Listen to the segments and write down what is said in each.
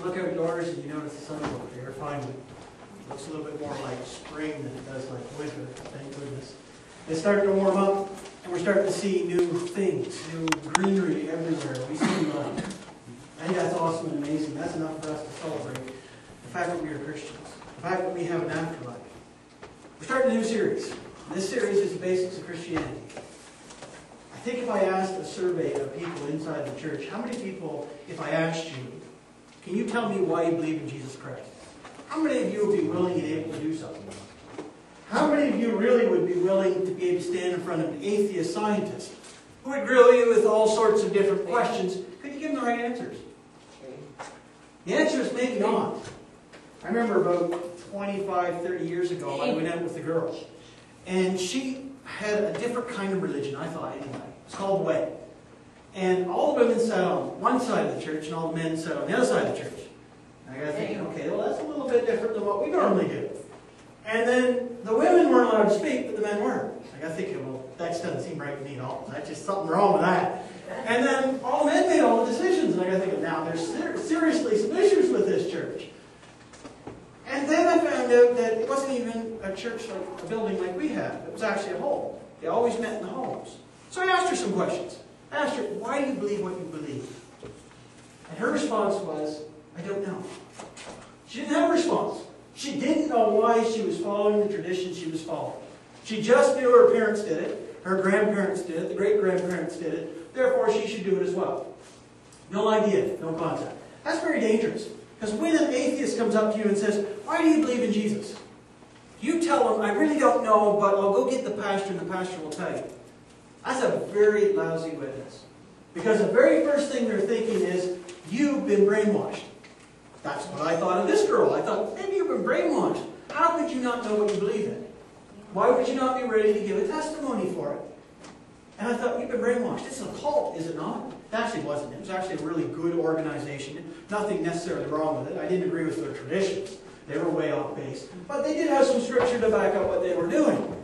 Look outdoors and you notice the sun's over there. Finally, it looks a little bit more like spring than it does like winter. Thank goodness. It's starting to warm up, and we're starting to see new things, new greenery everywhere. We see light. I think that's awesome and amazing. That's enough for us to celebrate the fact that we are Christians, the fact that we have an afterlife. We're starting a new series. This series is the basics of Christianity. I think if I asked a survey of people inside the church, how many people, if I asked you, can you tell me why you believe in Jesus Christ? How many of you would be willing and able to do something? How many of you really would be willing to be able to stand in front of an atheist scientist who would grill you with all sorts of different questions? Could you give them the right answers? The answer is maybe not. I remember about 25, 30 years ago, I went out with a girl. And she had a different kind of religion, I thought anyway. It's called the Way. And all the women sat on one side of the church and all the men sat on the other side of the church. And I got thinking, okay, well that's a little bit different than what we normally do. And then the women weren't allowed to speak, but the men were. I got thinking, well, that doesn't seem right to me at all. That's just something wrong with that. And then all the men made all the decisions. And I got thinking, now there's seriously some issues with this church. And then I found out that it wasn't even a church like a building like we have. It was actually a home. They always met in the homes. So I asked her some questions. I asked her, why do you believe what you believe? And her response was, I don't know. She didn't have a response. She didn't know why she was following the tradition she was following. She just knew her parents did it, her grandparents did it, the great-grandparents did it, therefore she should do it as well. No idea, no concept. That's very dangerous. Because when an atheist comes up to you and says, why do you believe in Jesus? You tell them, I really don't know, but I'll go get the pastor and the pastor will tell you. That's a very lousy witness. Because the very first thing they're thinking is, you've been brainwashed. That's what I thought of this girl. I thought, maybe you've been brainwashed. How could you not know what you believe in? Why would you not be ready to give a testimony for it? And I thought, you've been brainwashed. It's a cult, is it not? It actually wasn't. It was actually a really good organization. Nothing necessarily wrong with it. I didn't agree with their traditions. They were way off base. But they did have some scripture to back up what they were doing.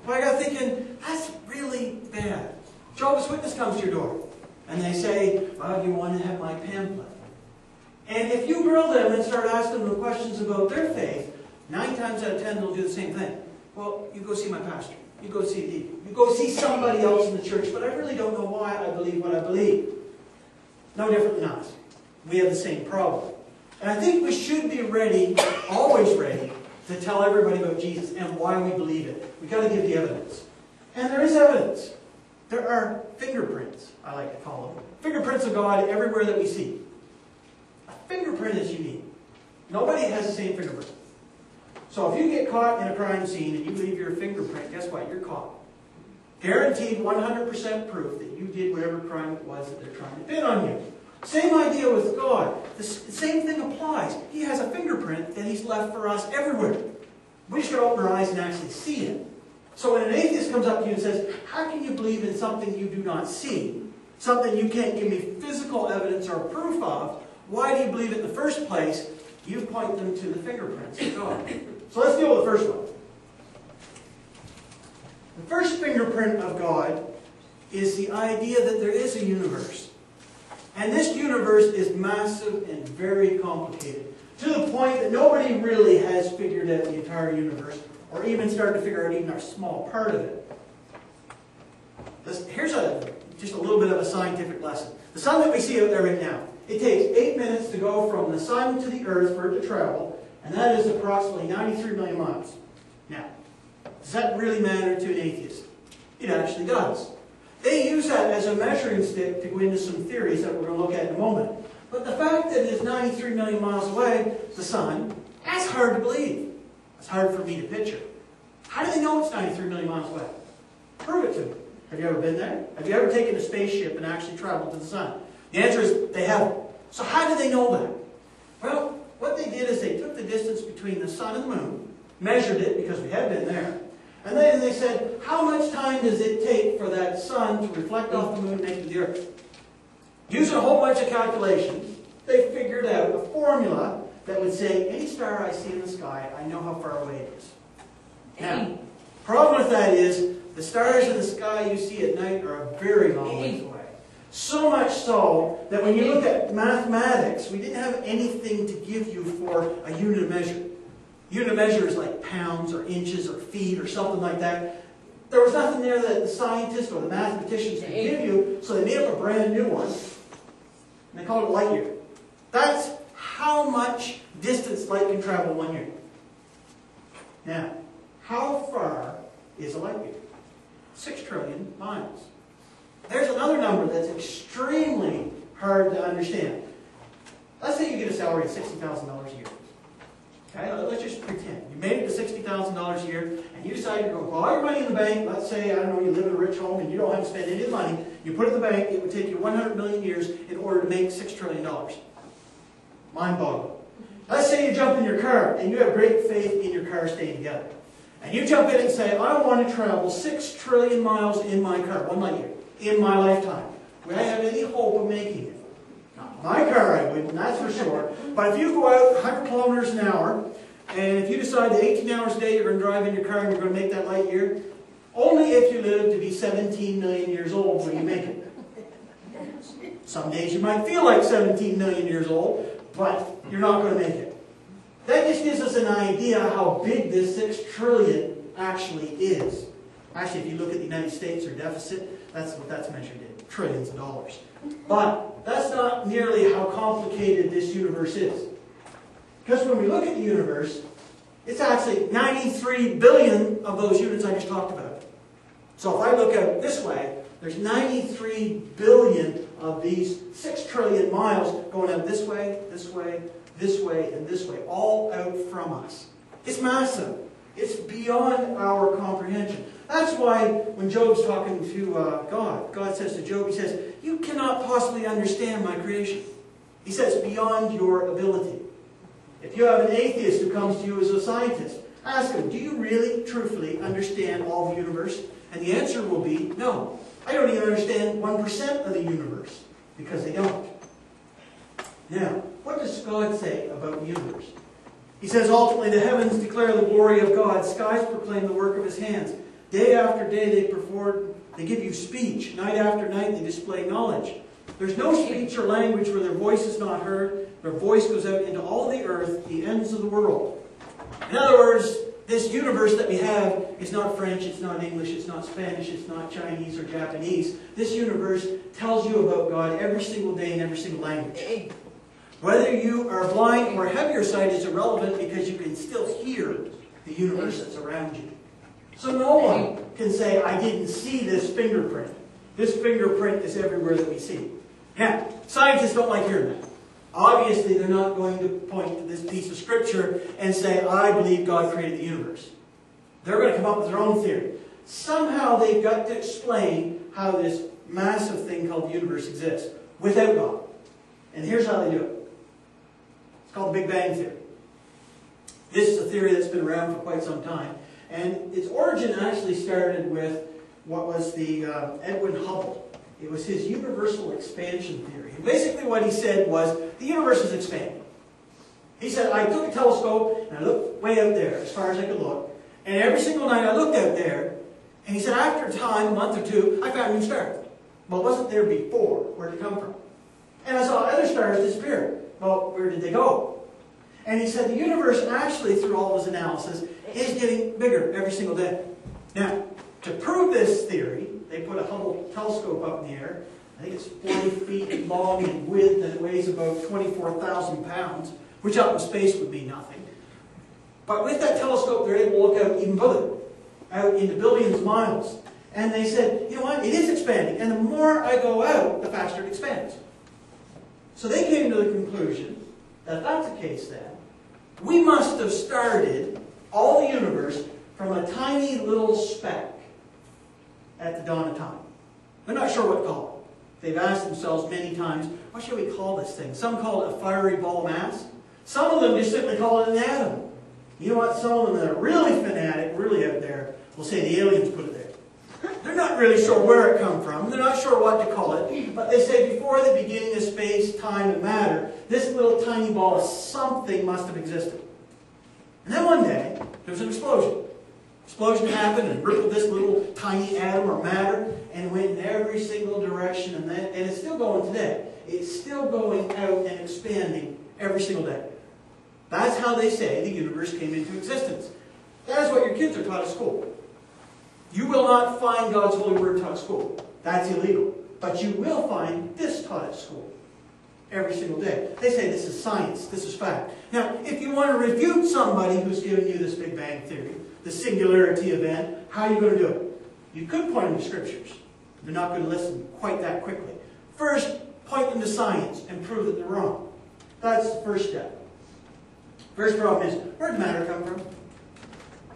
But I got thinking, that's really bad. Jehovah's Witness comes to your door. And they say, well, do you want to have my pamphlet? And if you grill them and start asking them questions about their faith, 9 times out of 10 they'll do the same thing. Well, you go see my pastor. You go see the, you go see somebody else in the church, but I really don't know why I believe what I believe. No different than us. We have the same problem. And I think we should be ready, always ready, to tell everybody about Jesus and why we believe it. We've got to give the evidence. And there is evidence. There are fingerprints, I like to call them. Fingerprints of God everywhere that we see. A fingerprint is unique. Nobody has the same fingerprint. So if you get caught in a crime scene and you leave your fingerprint, guess what? You're caught. Guaranteed 100% proof that you did whatever crime it was that they're trying to pin on you. Same idea with God. The same thing applies. He has a fingerprint that He's left for us everywhere. We just got to open our eyes and actually see it. So when an atheist comes up to you and says, how can you believe in something you do not see? Something you can't give me physical evidence or proof of? Why do you believe it in the first place? You point them to the fingerprints of God. So let's deal with the first one. The first fingerprint of God is the idea that there is a universe. And this universe is massive and very complicated, to the point that nobody really has figured out the entire universe, or even started to figure out even a small part of it. Here's just a little bit of a scientific lesson. The sun that we see out there right now, it takes 8 minutes to go from the sun to the earth for it to travel, and that is approximately 93 million miles. Now, does that really matter to an atheist? It actually does. They use that as a measuring stick to go into some theories that we're going to look at in a moment. But the fact that it is 93 million miles away, the sun, that's hard to believe. It's hard for me to picture. How do they know it's 93 million miles away? Prove it to me. Have you ever been there? Have you ever taken a spaceship and actually traveled to the sun? The answer is they haven't. So how do they know that? Well, what they did is they took the distance between the sun and the moon, measured it because we had been there, and then they said, how much time does it take for that sun to reflect off the moon and make it to the earth? Using a whole bunch of calculations, they figured out a formula that would say, any star I see in the sky, I know how far away it is. Now, problem with that is, the stars in the sky you see at night are a very long ways away. So much so that when you look at mathematics, we didn't have anything to give you for a unit of measure. Unit of measure is like pounds or inches or feet or something like that. There was nothing there that the scientists or the mathematicians could give you, so they made up a brand new one, and they called it light year. That's how much distance light can travel 1 year. Now, how far is a light year? 6 trillion miles. There's another number that's extremely hard to understand. Let's say you get a salary of $60,000 a year. Okay, let's just pretend. You made it to $60,000 a year, and you decide to go put all your money in the bank. Let's say, I don't know, you live in a rich home and you don't have to spend any of the money. You put it in the bank, it would take you 100 million years in order to make $6 trillion. Mind-boggling. Let's say you jump in your car, and you have great faith in your car staying together. And you jump in and say, I want to travel 6 trillion miles in my car, 1 light year, in my lifetime. Would I have any hope of making it? Not my car I wouldn't, that's for sure. But if you go out 100 kilometers an hour, and if you decide that 18 hours a day you're going to drive in your car and you're going to make that light year, only if you live to be 17 million years old will you make it. Some days you might feel like 17 million years old, but you're not going to make it. That just gives us an idea how big this 6 trillion actually is. Actually, if you look at the United States, their deficit, that's what that's measured in, trillions of dollars. But that's not nearly how complicated this universe is. Because when we look at the universe, it's actually 93 billion of those units I just talked about. So if I look out this way, there's 93 billion of these 6 trillion miles going out this way, this way, this way, and this way, all out from us. It's massive. It's beyond our comprehension. That's why when Job's talking to God, God says to Job, he says, you cannot possibly understand my creation. He says, beyond your ability. If you have an atheist who comes to you as a scientist, ask him, do you really, truthfully understand all the universe? And the answer will be, no. I don't even understand 1% of the universe, because they don't. Now, what does God say about the universe? He says, ultimately, the heavens declare the glory of God. Skies proclaim the work of his hands. Day after day they give you speech. Night after night they display knowledge. There's no speech or language where their voice is not heard. Their voice goes out into all the earth, the ends of the world. In other words, this universe that we have is not French, it's not English, it's not Spanish, it's not Chinese or Japanese. This universe tells you about God every single day in every single language. Whether you are blind or have your sight is irrelevant because you can still hear the universe that's around you. So no one can say, I didn't see this fingerprint. This fingerprint is everywhere that we see. Now, scientists don't like hearing that. Obviously, they're not going to point to this piece of scripture and say, I believe God created the universe. They're going to come up with their own theory. Somehow they've got to explain how this massive thing called the universe exists without God. And here's how they do it. It's called the Big Bang Theory. This is a theory that's been around for quite some time. And its origin actually started with what was the Edwin Hubble. It was his universal expansion theory. And basically what he said was, the universe is expanding. He said, I took a telescope and I looked way out there as far as I could look. And every single night I looked out there. And he said, after a time, a month or two, I found a new star. Well, it wasn't there before. Where did it come from? And I saw other stars disappear. Well, where did they go? And he said the universe actually, through all his analysis, is getting bigger every single day. Now, to prove this theory, they put a Hubble telescope up in the air. I think it's 40 feet long in width and it weighs about 24,000 pounds, which out in space would be nothing. But with that telescope, they're able to look out even further, out into billions of miles. And they said, you know what, it is expanding. And the more I go out, the faster it expands. So they came to the conclusion that if that's the case then, we must have started all the universe from a tiny little speck at the dawn of time. They're not sure what to call it. They've asked themselves many times, what should we call this thing? Some call it a fiery ball mass. Some of them just simply call it an atom. You know what? Some of them that are really fanatic, really out there, will say the aliens put it there. They're not really sure where it come from. They're not sure what to call it. But they say before the beginning of space, time, and matter, this little tiny ball of something must have existed. And then one day, there was an explosion. Explosion happened and rippled this little tiny atom or matter and went in every single direction, and it's still going today. It's still going out and expanding every single day. That's how they say the universe came into existence. That is what your kids are taught at school. You will not find God's holy word taught at school. That's illegal. But you will find this taught at school every single day. They say this is science, this is fact. Now, if you want to refute somebody who's giving you this Big Bang Theory, the singularity event, how are you going to do it? You could point them to scriptures. They're not going to listen quite that quickly. First, point them to science and prove that they're wrong. That's the first step. First problem is, where did matter come from?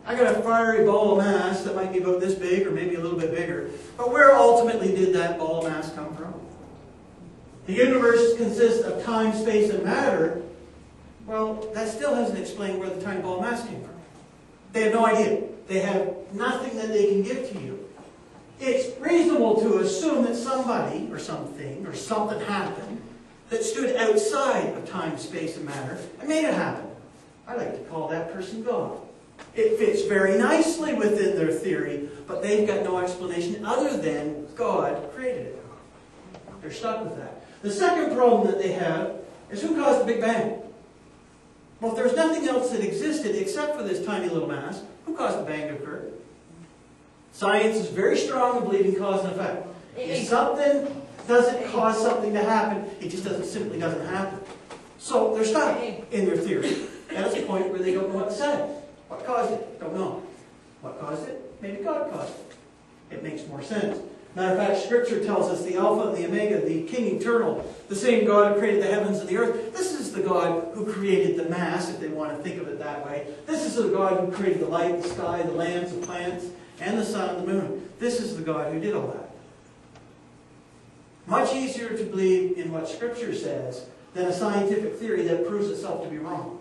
I got a fiery ball of mass that might be about this big or maybe a little bit bigger. But where ultimately did that ball of mass come from? The universe consists of time, space, and matter. Well, that still hasn't explained where the tiny ball of mass came from. They have no idea. They have nothing that they can give to you. It's reasonable to assume that somebody or something or something happened that stood outside of time, space, and matter and made it happen. I like to call that person God. It fits very nicely within their theory, but they've got no explanation other than God created it. They're stuck with that. The second problem that they have is who caused the Big Bang? Well, if there's nothing else that existed except for this tiny little mass, who caused the bang to occur? Science is very strong in believing cause and effect. If something doesn't cause something to happen, it just simply doesn't happen. So they're stuck in their theory. And that's a point where they don't know what to say. What caused it? Don't know. What caused it? Maybe God caused it. It makes more sense. Matter of fact, Scripture tells us the Alpha and the Omega, the King Eternal, the same God who created the heavens and the earth. This is the God who created the mass, if they want to think of it that way. This is the God who created the light, the sky, the lands, the plants, and the sun and the moon. This is the God who did all that. Much easier to believe in what Scripture says than a scientific theory that proves itself to be wrong.